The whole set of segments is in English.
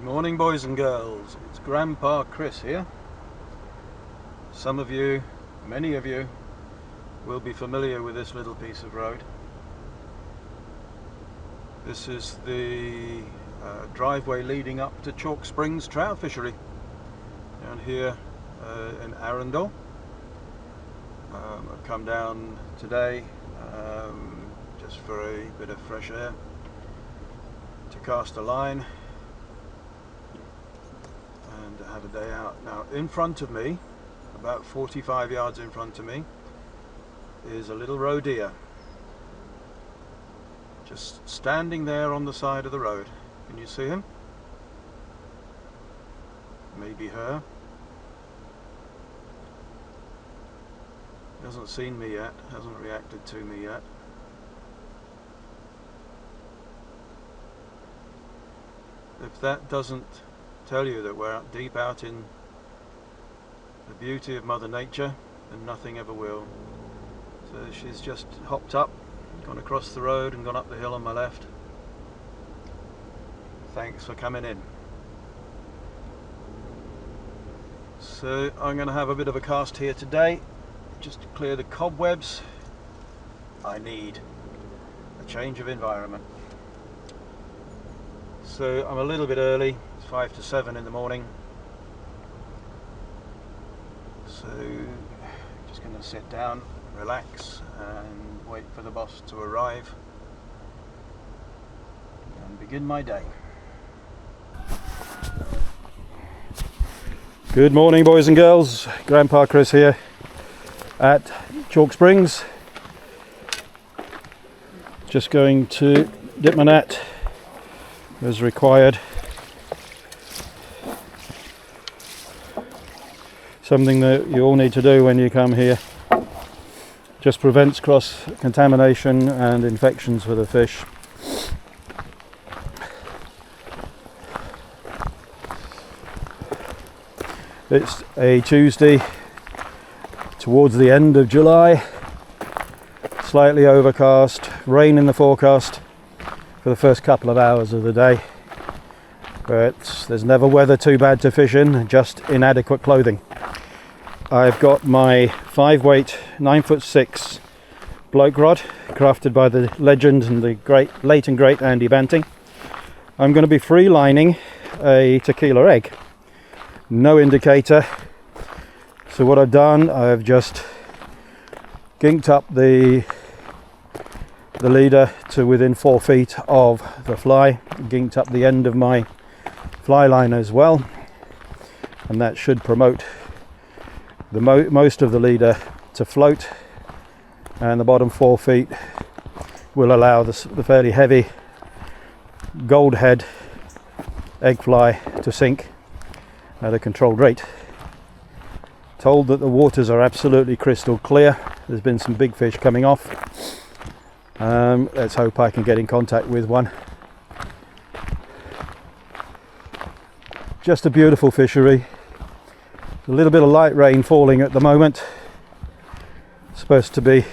Morning, boys and girls. It's Grandpa Chris here. Some of you, many of you, will be familiar with this little piece of road. This is the driveway leading up to Chalk Springs Trout fishery down here in Arundel. I've come down today just for a bit of fresh air to cast a line and have a day out. Now, in front of me, about 45 yards in front of me, is a little roe deer just standing there on the side of the road. Can you see him? Maybe her. Hasn't seen me yet, hasn't reacted to me yet. If that doesn't tell you that we're out deep out in the beauty of Mother Nature, then nothing ever will. So she's just hopped up, gone across the road and gone up the hill on my left. Thanks for coming in. So I'm going to have a bit of a cast here today, just to clear the cobwebs. I need a change of environment. So I'm a little bit early, it's 5 to 7 in the morning. So just going to sit down, relax and wait for the boss to arrive and begin my day. Good morning, boys and girls. Grandpa Chris here at Chalk Springs. Just going to dip my net as required. Something that you all need to do when you come here. Just prevents cross contamination and infections for the fish. It's a Tuesday towards the end of July, slightly overcast, rain in the forecast for the first couple of hours of the day, but there's never weather too bad to fish in, just inadequate clothing. I've got my 5-weight 9'6" bloke rod, crafted by the legend and the late and great Andy Banting. I'm going to be free lining a tequila egg, no indicator. So what I've done, I've just ginked up the leader to within 4 feet of the fly, ginked up the end of my fly line as well, and that should promote the most of the leader to float, and the bottom 4 feet will allow the fairly heavy gold head egg fly to sink at a controlled rate. Told that the waters are absolutely crystal clear. There's been some big fish coming off. Let's hope I can get in contact with one. Just a beautiful fishery. A little bit of light rain falling at the moment. It's supposed to be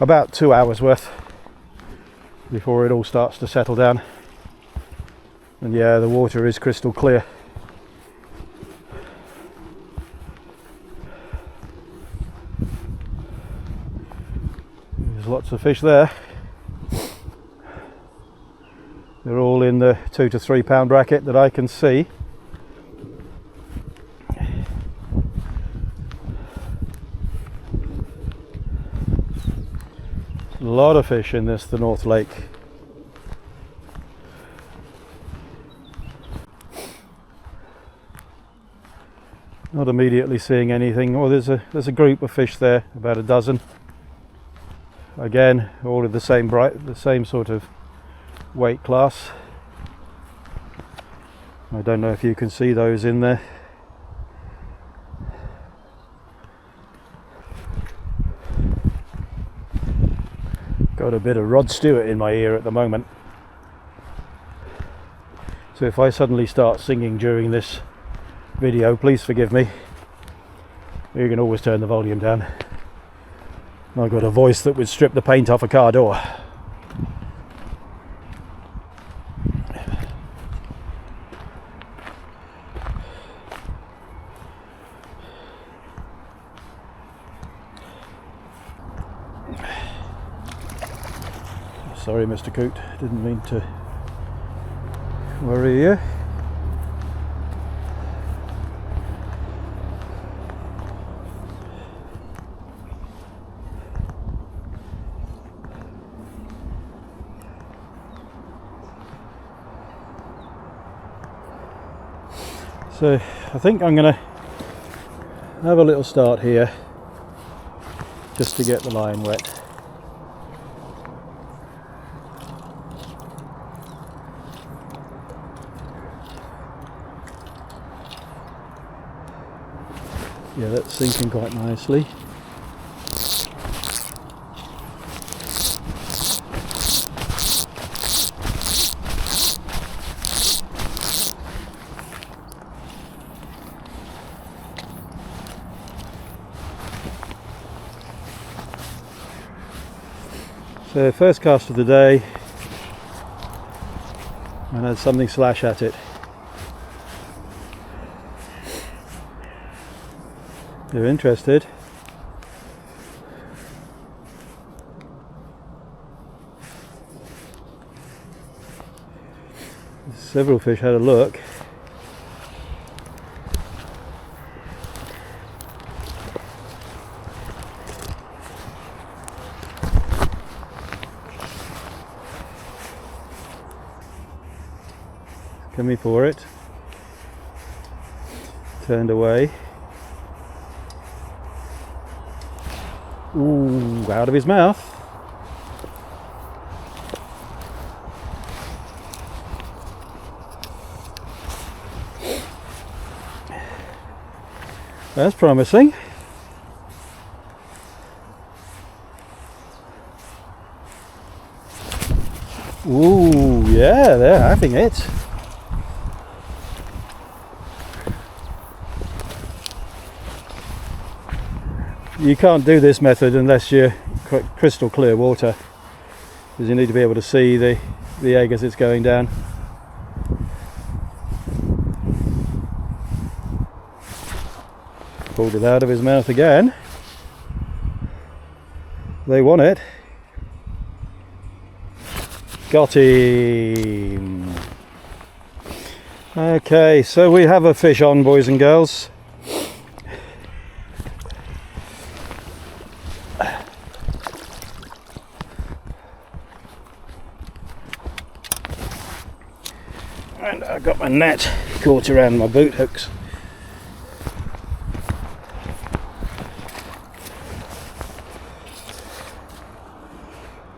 about 2 hours worth before it all starts to settle down. And yeah, the water is crystal clear. There's lots of fish there. They're all in the 2 to 3 pound bracket that I can see. A lot of fish in the North Lake. Not immediately seeing anything. Oh, there's a group of fish there, about a dozen. Again, all of the same sort of weight class. I don't know if you can see those in there. Got a bit of Rod Stewart in my ear at the moment. So if I suddenly start singing during this video, please forgive me. You can always turn the volume down. I've got a voice that would strip the paint off a car door. Sorry, Mr. Coot, didn't mean to worry you. So I think I'm going to have a little start here just to get the line wet. Yeah, that's sinking quite nicely. So first cast of the day, and had something slash at it. If you're interested, several fish had a look. Coming for it, turned away. Ooh, out of his mouth. That's promising. Ooh, yeah, they're having it. You can't do this method unless you're crystal clear water, because you need to be able to see the egg as it's going down. Pulled it out of his mouth again. They want it. Got him. Okay, so we have a fish on, boys and girls. And I've got my net caught around my boot hooks.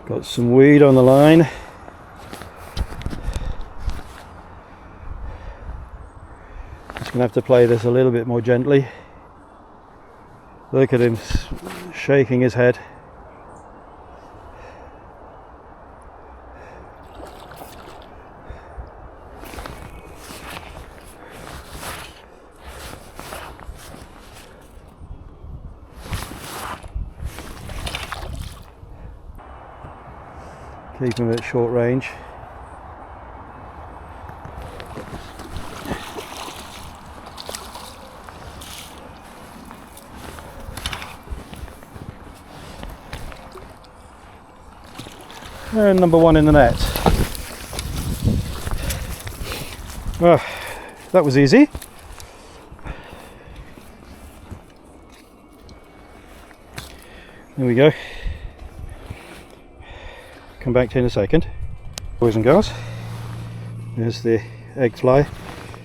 Got some weed on the line. Just gonna have to play this a little bit more gently. Look at him shaking his head. Keep him at short range. And number one in the net. Oh, that was easy. There we go. Come back to you in a second. Boys and girls, there's the egg fly,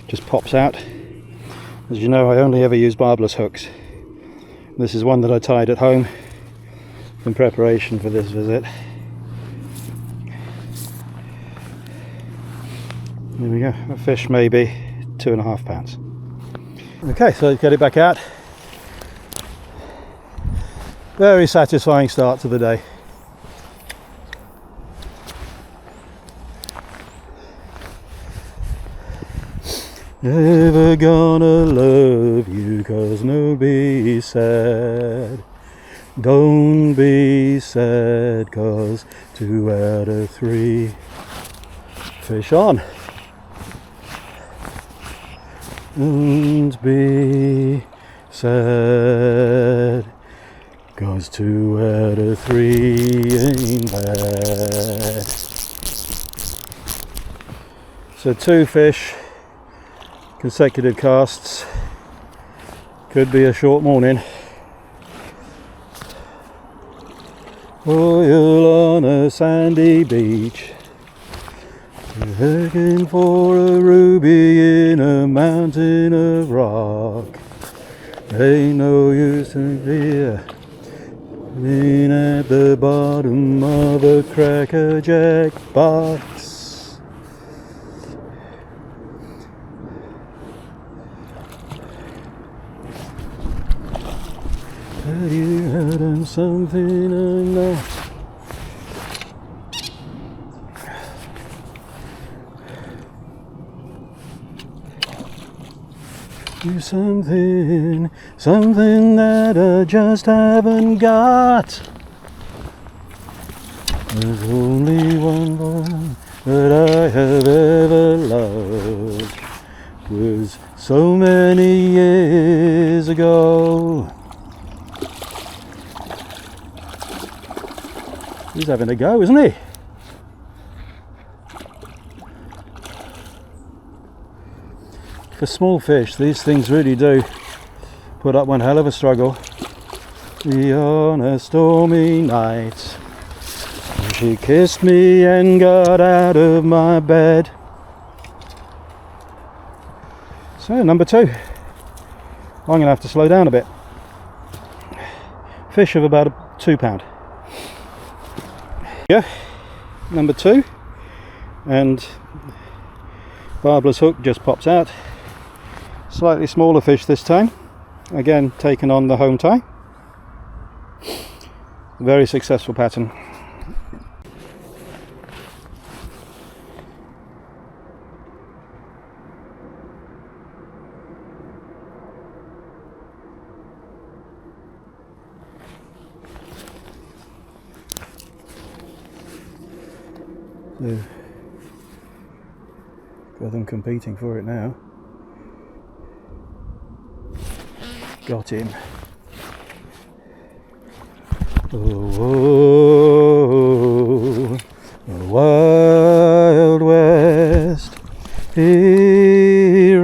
just pops out. As you know, I only ever use barbless hooks. This is one that I tied at home in preparation for this visit. There we go, a fish maybe 2.5 pounds. Okay, so let's get it back out. Very satisfying start to the day. Never gonna love you 'cause nobody's sad. Don't be sad 'cause 2 out of 3. Fish on. Don't be sad 'cause 2 out of 3 ain't bad. So 2 fish, consecutive casts. Could be a short morning. Oil on a sandy beach, looking for a ruby in a mountain of rock. Ain't no use in here, being at the bottom of a Cracker Jack box. Have you heard of something I'm not? Do something that I just haven't got. There's only one woman that I have ever loved. It was so many years ago. He's having a go, isn't he? For small fish, these things really do put up one hell of a struggle. On a stormy night, she kissed me and got out of my bed. So, number 2. I'm going to have to slow down a bit. Fish of about a £2. Yeah, number 2, and barbless hook just pops out. Slightly smaller fish this time, again taken on the home tie. Very successful pattern. So, got them competing for it now. Got him. Oh, a Wild West hero.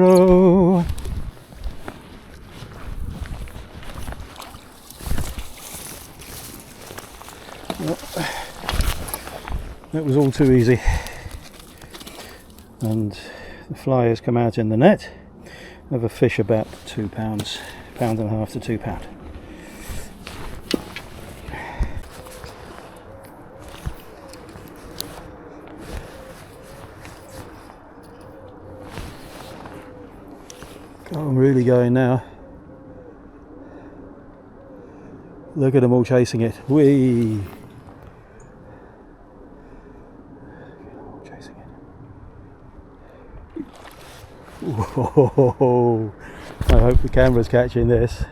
That was all too easy, and the fly has come out in the net of a fish about £2, £1.5 to £2. God, I'm really going now. Look at them all chasing it. Whee! Whoa. I hope the camera's catching this.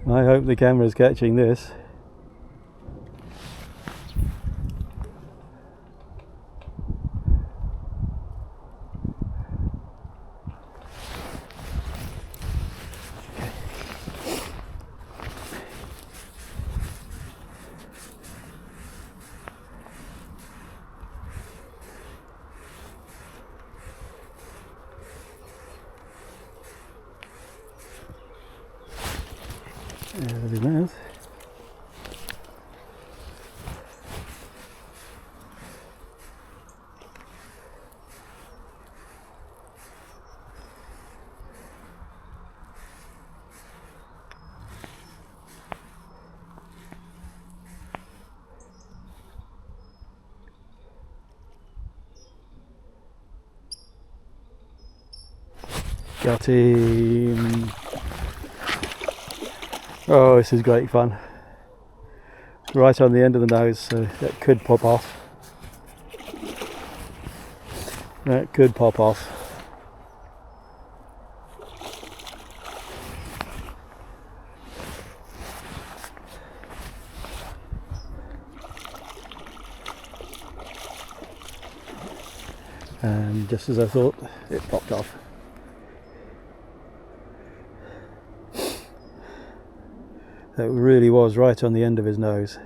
I hope the camera's catching this. There's his mouth. Got him. Oh, this is great fun. Right on the end of the nose, so that could pop off. That could pop off. and just as I thought, it popped off. It really was right on the end of his nose.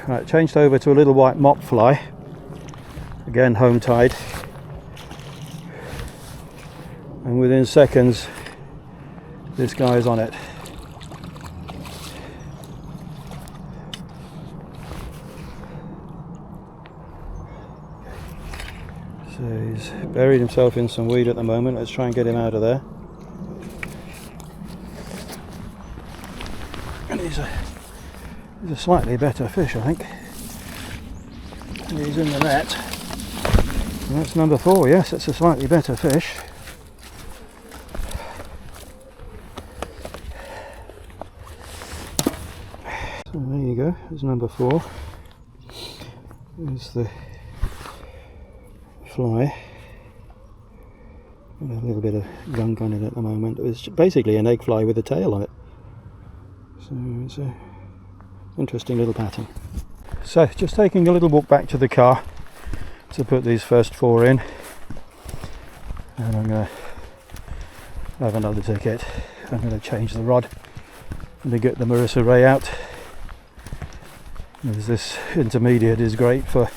Right, changed over to a little white mop fly, again home tide, and within seconds this guy is on it. So he's buried himself in some weed at the moment. Let's try and get him out of there. And he's a slightly better fish, I think. He's in the net. And that's number 4. Yes, it's a slightly better fish. So there you go, there's number 4. There's the fly. Got a little bit of gunk on it at the moment. It's basically an egg fly with a tail on it. So it's a interesting little pattern. So just taking a little walk back to the car to put these first 4 in, and I'm going to have another ticket. I'm going to change the rod and to get the Marissa Ray out, as this intermediate is great for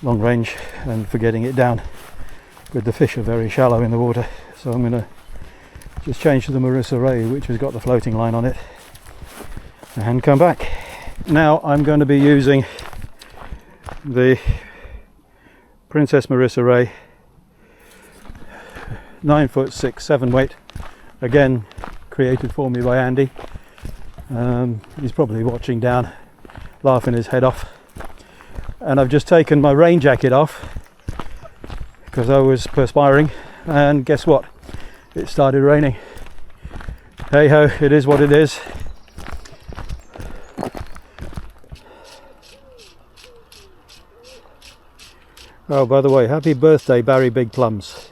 long range and for getting it down, but the fish are very shallow in the water, so I'm going to just change to the Marissa Ray, which has got the floating line on it, and come back. Now I'm going to be using the Princess Marissa Ray 9 foot 7 weight, again created for me by Andy. He's probably watching down, laughing his head off. And I've just taken my rain jacket off because I was perspiring, and guess what? It started raining. Hey ho, it is what it is. Oh, by the way, happy birthday Barry Big Plums.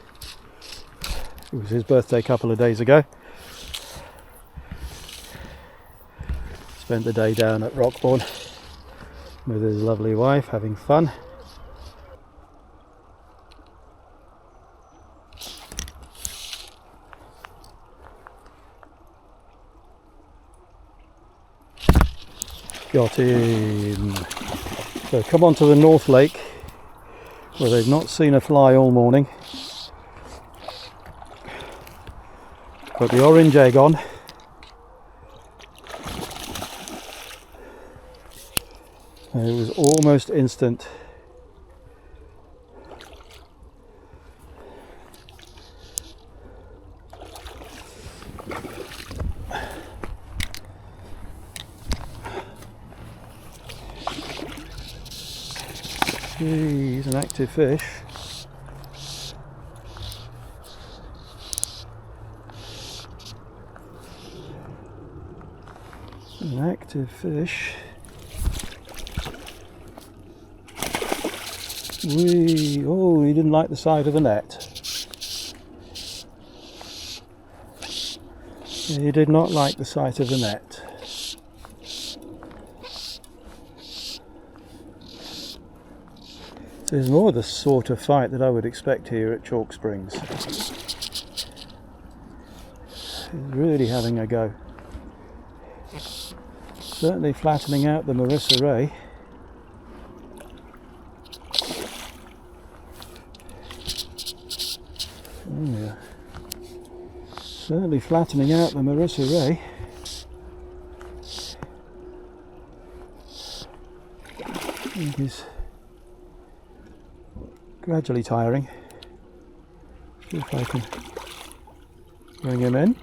It was his birthday a couple of days ago. Spent the day down at Rockbourne with his lovely wife, having fun. Got him. So come on to the North Lake, where they've not seen a fly all morning. Got the orange egg on. And it was almost instant. He's an active fish. An active fish. Oh, he didn't like the side of the net. He did not like the sight of the net. There's more the sort of fight that I would expect here at Chalk Springs. He's really having a go. Certainly flattening out the Marissa Ray. Oh yeah. Certainly flattening out the Marissa Ray. I think he's gradually tiring. See if I can bring him in.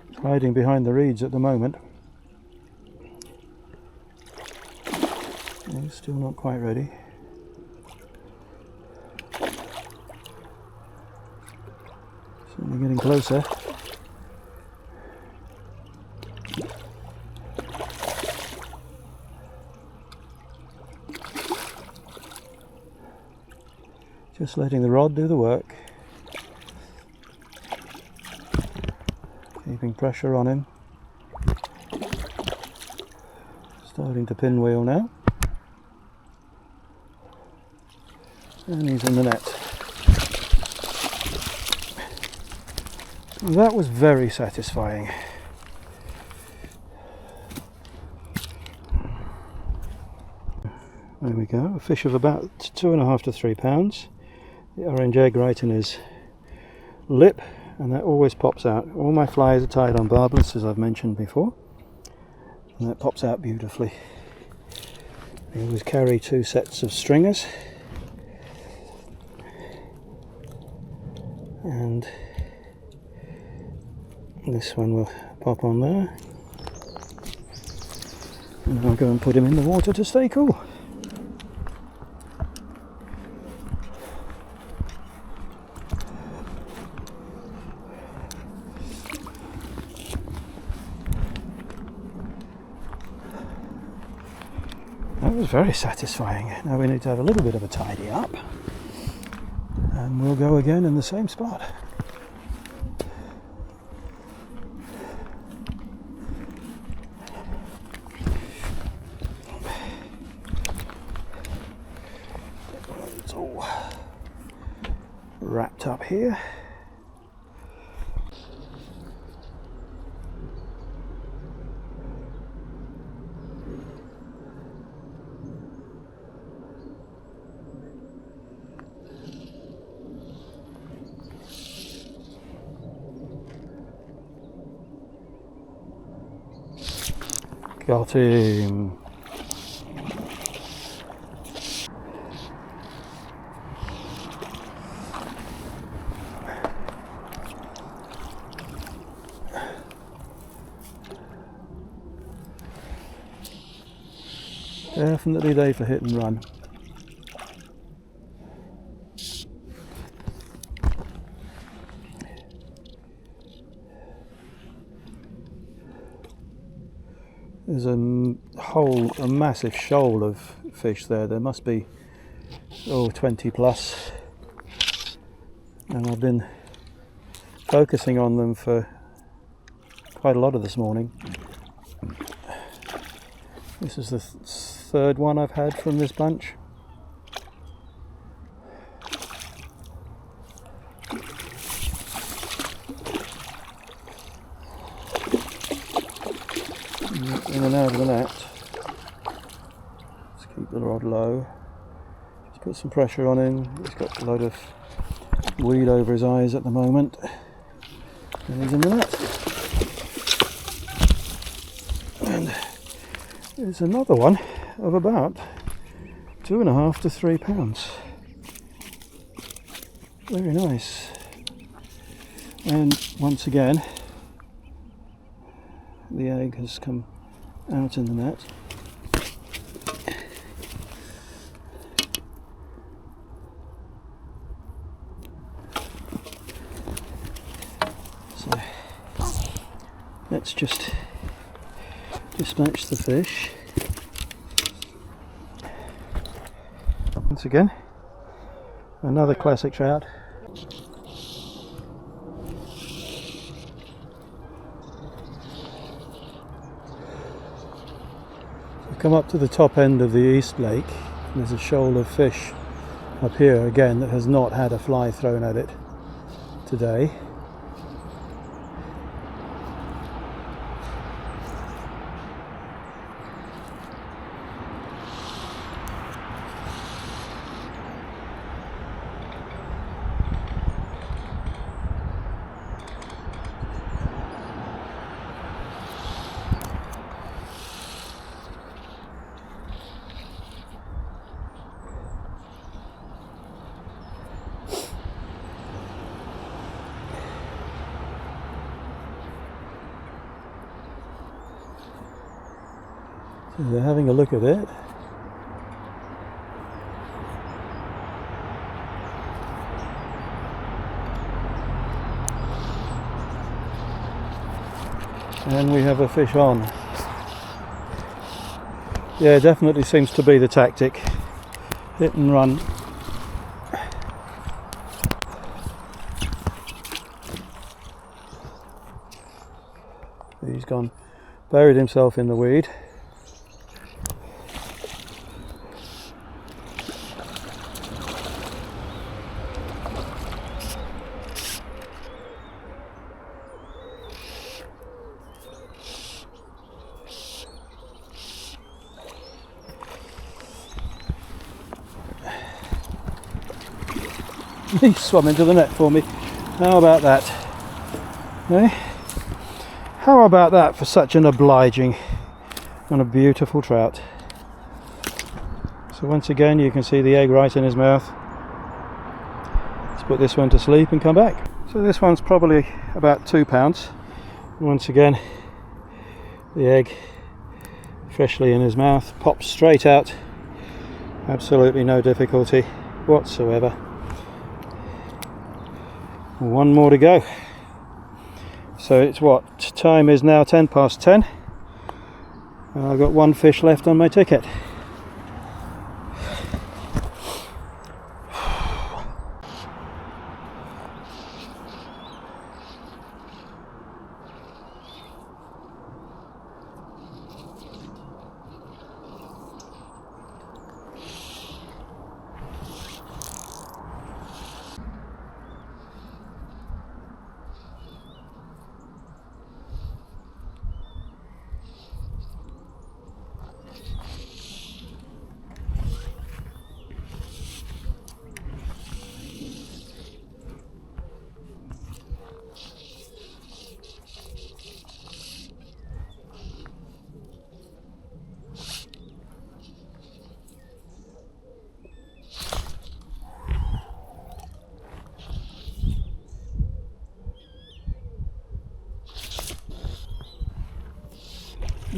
He's hiding behind the reeds at the moment. He's still not quite ready. Certainly getting closer. Just letting the rod do the work. Keeping pressure on him. Starting to pinwheel now. And he's in the net. That was very satisfying. There we go, a fish of about 2.5 to 3 pounds. The orange egg right in his lip, and that always pops out. All my flies are tied on barbless, as I've mentioned before, and that pops out beautifully. I always carry 2 sets of stringers, and this one will pop on there, and I'll go and put him in the water to stay cool. That was very satisfying. Now we need to have a little bit of a tidy up, and we'll go again in the same spot. It's all wrapped up here. Got him. Definitely day for hit and run. There's a massive shoal of fish there. There must be 20 plus, and I've been focusing on them for quite a lot of this morning. This is the third one I've had from this bunch. In and out of the net. Just keep the rod low. Just put some pressure on him. He's got a load of weed over his eyes at the moment. And he's in the net. And there's another one of about 2.5 to 3 pounds. Very nice. And once again, the egg has come out in the net. So let's just dispatch the fish. Once again, another classic trout. Come up to the top end of the East Lake. There's a shoal of fish up here again that has not had a fly thrown at it today. So they're having a look at it. And we have a fish on. Yeah, definitely seems to be the tactic. Hit and run. He's gone, buried himself in the weed. He swam into the net for me. How about that? Eh? How about that for such an obliging and a beautiful trout? So once again you can see the egg right in his mouth. Let's put this one to sleep and come back. So this one's probably about 2 pounds. Once again the egg freshly in his mouth, pops straight out. Absolutely no difficulty whatsoever. One more to go. So it's what time is now? 10 past 10. I've got one fish left on my ticket.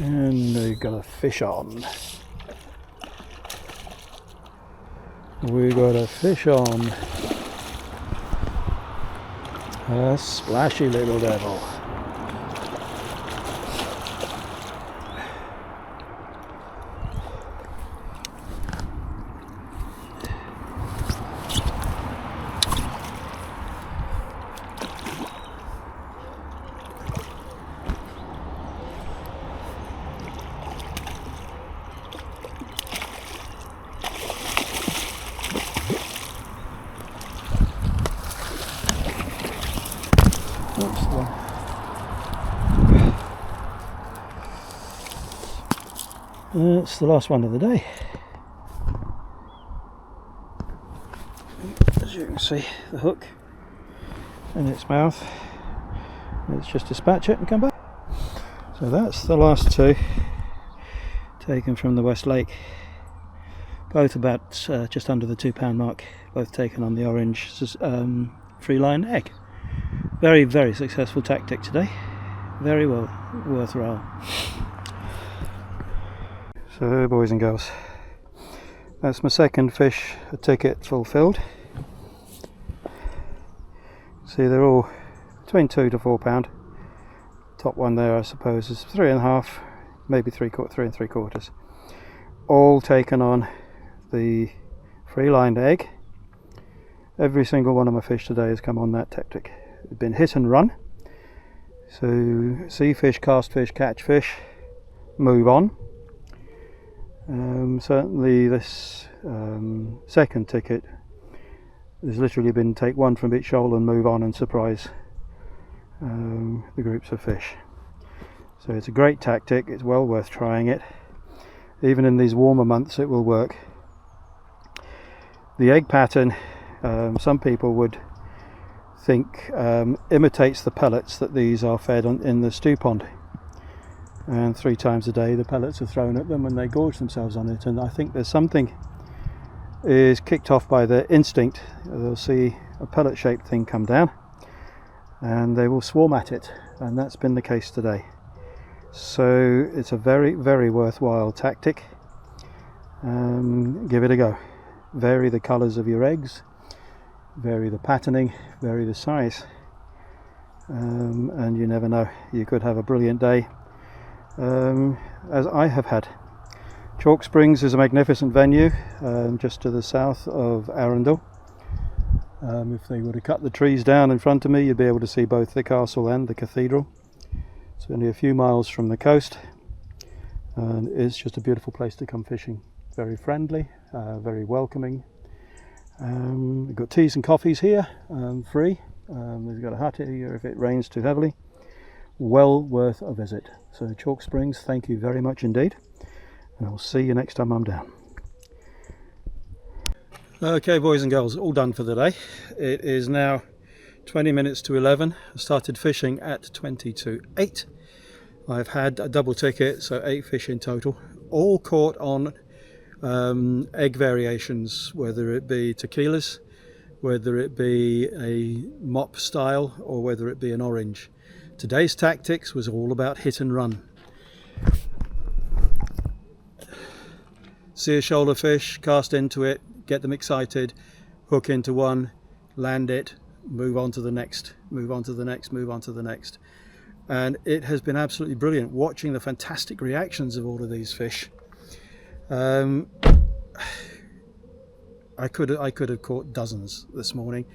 And we've got a fish on. We got a fish on. A splashy little devil. That's the last one of the day. As you can see, the hook in its mouth. Let's just dispatch it and come back. So that's the last two taken from the West Lake. Both about just under the £2 mark. Both taken on the orange free line egg. Very, very successful tactic today. Very well worthwhile. So boys and girls, that's my second fish ticket fulfilled. See, they're all between £2 to £4. Top one there I suppose is 3.5, maybe 3.75. All taken on the free lined egg. Every single one of my fish today has come on that tactic. It's been hit and run. So see fish, cast fish, catch fish, move on. Certainly this second ticket has literally been take one from each shoal and move on and surprise the groups of fish. So it's a great tactic, it's well worth trying it. Even in these warmer months it will work. The egg pattern, some people would think imitates the pellets that these are fed on in the stew pond. And 3 times a day the pellets are thrown at them and they gorge themselves on it, and I think there's something is kicked off by their instinct. They'll see a pellet shaped thing come down and they will swarm at it, and that's been the case today. So it's a very, very worthwhile tactic. Give it a go. Vary the colours of your eggs, vary the patterning, vary the size, and you never know, you could have a brilliant day. As I have had. Chalk Springs is a magnificent venue just to the south of Arundel. If they were to cut the trees down in front of me, you'd be able to see both the castle and the cathedral. It's only a few miles from the coast, and it's just a beautiful place to come fishing. Very friendly, very welcoming. We've got teas and coffees here, free. We've got a hut here if it rains too heavily. Well worth a visit. So Chalk Springs, thank you very much indeed, and I'll see you next time I'm down. Okay, boys and girls, all done for the day. It is now 20 minutes to 11. I started fishing at 20 to 8. I've had a double ticket, so 8 fish in total, all caught on egg variations, whether it be tequilas, whether it be a mop style, or whether it be an orange. Today's tactics was all about hit and run. See a shoulder fish, cast into it, get them excited, hook into one, land it, move on to the next, move on to the next, move on to the next. And it has been absolutely brilliant watching the fantastic reactions of all of these fish. I could have caught dozens this morning.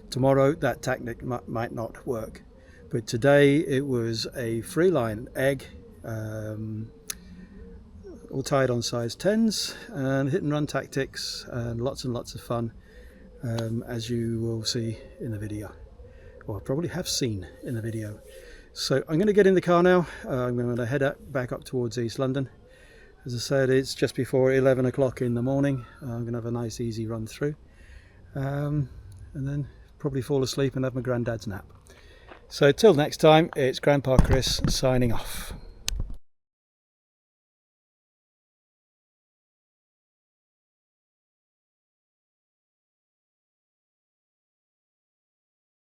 Tomorrow that tactic might not work, but today it was a free line egg, all tied on size 10s, and hit and run tactics, and lots of fun, as you will see in the video, or probably have seen in the video. So I'm going to get in the car now. I'm going to head back up towards East London. As I said, it's just before 11 o'clock in the morning. I'm going to have a nice easy run through, and then probably fall asleep and have my granddad's nap. So till next time, it's Grandpa Chris signing off.